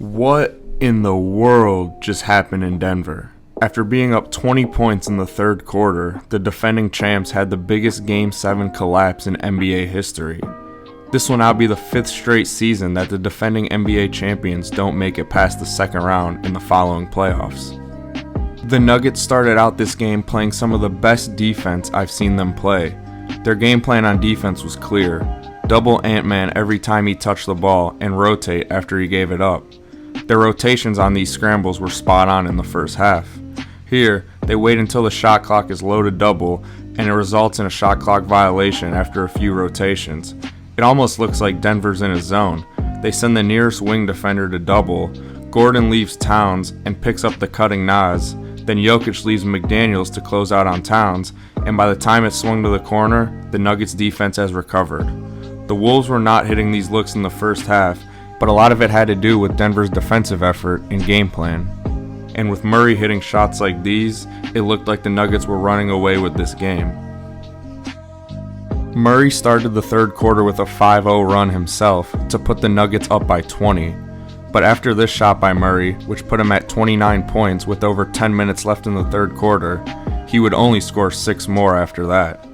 What in the world just happened in Denver? After being up 20 points in the third quarter, the defending champs had the biggest Game 7 collapse in NBA history. This will now be the 5th straight season that the defending NBA champions don't make it past the second round in the following playoffs. The Nuggets started out this game playing some of the best defense I've seen them play. Their game plan on defense was clear: double Ant-Man every time he touched the ball and rotate after he gave it up. Their rotations on these scrambles were spot on in the first half. Here, they wait until the shot clock is low to double, and it results in a shot clock violation after a few rotations. It almost looks like Denver's in a zone. They send the nearest wing defender to double. Gordon leaves Towns and picks up the cutting Naz. Then Jokic leaves McDaniels to close out on Towns, and by the time it's swung to the corner, the Nuggets defense has recovered. The Wolves were not hitting these looks in the first half, but a lot of it had to do with Denver's defensive effort and game plan. And with Murray hitting shots like these, it looked like the Nuggets were running away with this game. Murray started the third quarter with a 5-0 run himself to put the Nuggets up by 20. But after this shot by Murray, which put him at 29 points with over 10 minutes left in the third quarter, he would only score 6 more after that.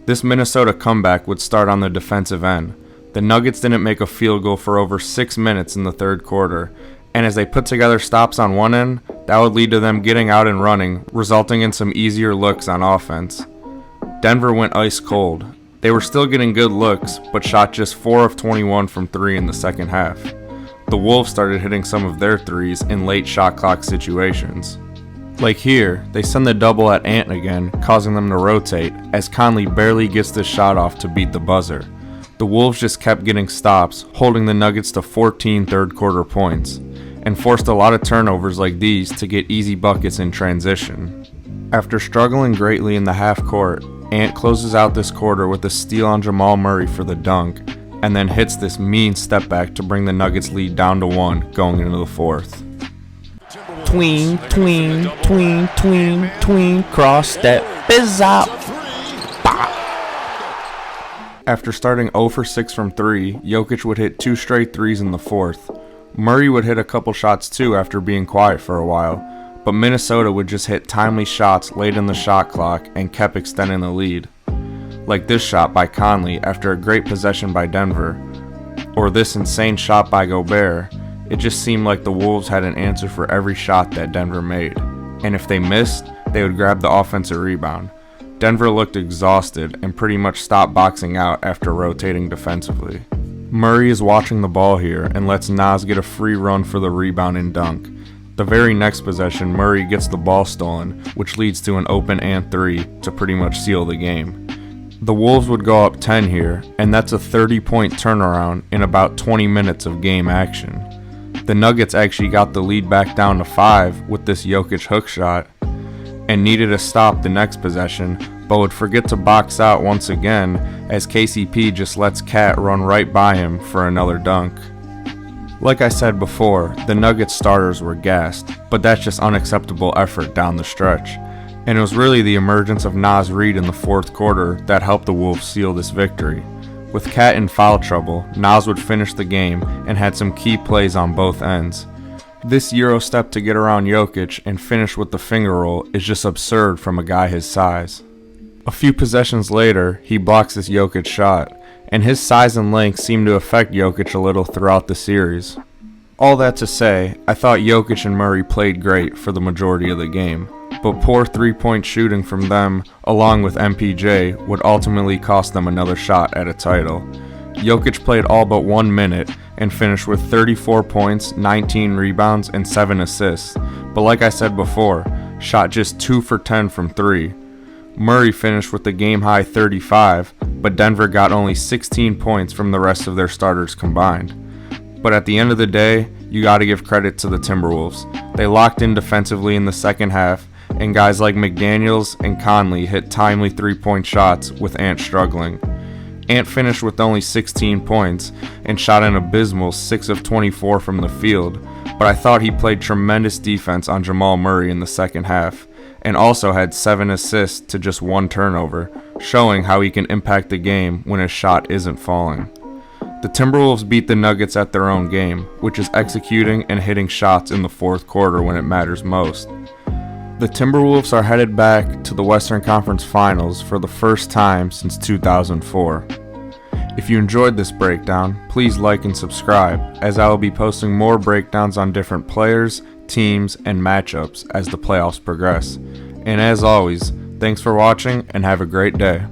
This Minnesota comeback would start on the defensive end. The Nuggets didn't make a field goal for over 6 minutes in the third quarter, and as they put together stops on one end, that would lead to them getting out and running, resulting in some easier looks on offense. Denver went ice cold. They were still getting good looks, but shot just 4 of 21 from 3 in the second half. The Wolves started hitting some of their threes in late shot clock situations. Like here, they send the double at Ant again, causing them to rotate, as Conley barely gets this shot off to beat the buzzer. The Wolves just kept getting stops, holding the Nuggets to 14 third quarter points, and forced a lot of turnovers like these to get easy buckets in transition. After struggling greatly in the half court, Ant closes out this quarter with a steal on Jamal Murray for the dunk, and then hits this mean step back to bring the Nuggets lead down to 1 going into the fourth. Tween, tween, tween, tween, tween, cross step, biz up. After starting 0 for 6 from 3, Jokic would hit 2 straight threes in the fourth. Murray would hit a couple shots too after being quiet for a while, but Minnesota would just hit timely shots late in the shot clock and kept extending the lead. Like this shot by Conley after a great possession by Denver, or this insane shot by Gobert. It just seemed like the Wolves had an answer for every shot that Denver made, and if they missed, they would grab the offensive rebound. Denver looked exhausted and pretty much stopped boxing out after rotating defensively. Murray is watching the ball here and lets Naz get a free run for the rebound and dunk. The very next possession, Murray gets the ball stolen, which leads to an open and 3 to pretty much seal the game. The Wolves would go up 10 here, and that's a 30-point turnaround in about 20 minutes of game action. The Nuggets actually got the lead back down to 5 with this Jokic hook shot, and needed a stop the next possession, but would forget to box out once again as KCP just lets Cat run right by him for another dunk. Like I said before, the Nuggets starters were gassed, but that's just unacceptable effort down the stretch. And it was really the emergence of Naz Reid in the fourth quarter that helped the Wolves seal this victory. With Cat in foul trouble, Naz would finish the game and had some key plays on both ends. This Euro step to get around Jokic and finish with the finger roll is just absurd from a guy his size. A few possessions later, he blocks this Jokic shot, and his size and length seem to affect Jokic a little throughout the series. All that to say, I thought Jokic and Murray played great for the majority of the game, but poor 3-point shooting from them, along with MPJ, would ultimately cost them another shot at a title. Jokic played all but 1 minute and finished with 34 points, 19 rebounds, and 7 assists, but like I said before, shot just 2 for 10 from 3. Murray finished with a game-high 35, but Denver got only 16 points from the rest of their starters combined. But at the end of the day, you gotta give credit to the Timberwolves. They locked in defensively in the second half, and guys like McDaniels and Conley hit timely 3-point shots with Ant struggling. Ant finished with only 16 points and shot an abysmal 6 of 24 from the field, but I thought he played tremendous defense on Jamal Murray in the second half, and also had 7 assists to just 1 turnover, showing how he can impact the game when his shot isn't falling. The Timberwolves beat the Nuggets at their own game, which is executing and hitting shots in the fourth quarter when it matters most. The Timberwolves are headed back to the Western Conference Finals for the first time since 2004. If you enjoyed this breakdown, please like and subscribe, as I will be posting more breakdowns on different players, teams, and matchups as the playoffs progress. And as always, thanks for watching and have a great day.